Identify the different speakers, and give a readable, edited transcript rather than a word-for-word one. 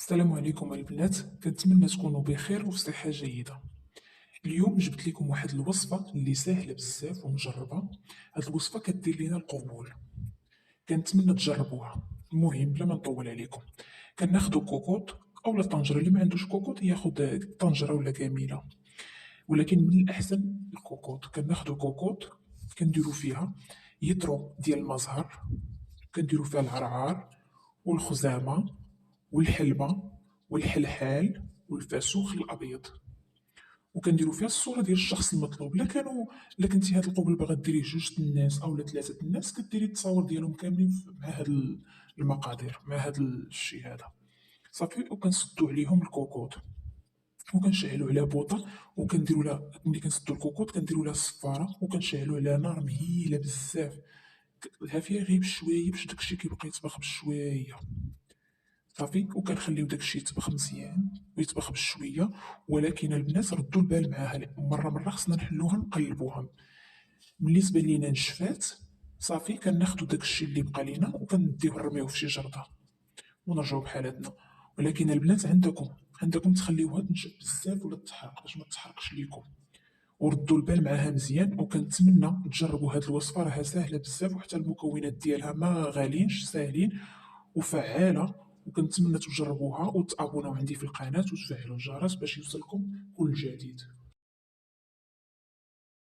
Speaker 1: السلام عليكم البنات، كنتمنى تكونوا بخير وفي صحة جيدة. اليوم جبت لكم واحد الوصفة اللي سهلة بزاف ومجربة. هاد الوصفة كدير لنا القبول، كنتمنى تجربوها. المهم بلا ما نطول عليكم، كناخدو كوكوط اولا طنجرة. اللي ما عندوش كوكوط ياخد طنجرة ولا كاملة، ولكن من الأحسن الكوكوط. كناخدو كوكوط، كنديرو فيها يطرو ديال المزهر، كنديرو فيها العرعار والخزامة والحلبة والحلحال والفاسوخ الأبيض، وكنديرو فيها الصورة ديال الشخص المطلوب. لا كنتي هاد القبل باغا ديريه جوج الناس أو ثلاثة الناس، كديري التصاور ديالهم كاملين مع هاد المقادير، مع هاد الشي هذا. صافي، وكنسدو عليهم الكوكوط وكنشعلو على بوطة، وكنديرو لها ملي كنسدو الكوكوط كنديرو لها الصفارة وكنشعلو على نار مهيلة بزاف، لها فيها غير بشوية باش داكشي كيبقى يطبخ بشوية. صافي، وكنخليو داكشي يطبخ مزيان ويطبخ بشويه. ولكن البنات ردوا البال معاها، مره مره خصنا نحلوها نقلبوها. ملي تبان لينا نشفات، صافي كناخدو داكشي اللي بقى لينا وكنديوه نرميوه في شي جرده ونرجعو بحالتنا. ولكن البنات عندكم تخليوها تنشف بزاف ولا تحرق باش ما تحرقش ليكم، وردوا البال معاها مزيان. وكنتمنى تجربوا هاد الوصفه، راها ساهله بزاف وحتى المكونات ديالها ما غاليينش، ساهلين وفعاله. وكنتمنى تجربوها وتابوناو عندي في القناه وتفعلوا الجرس باش يوصلكم كل جديد.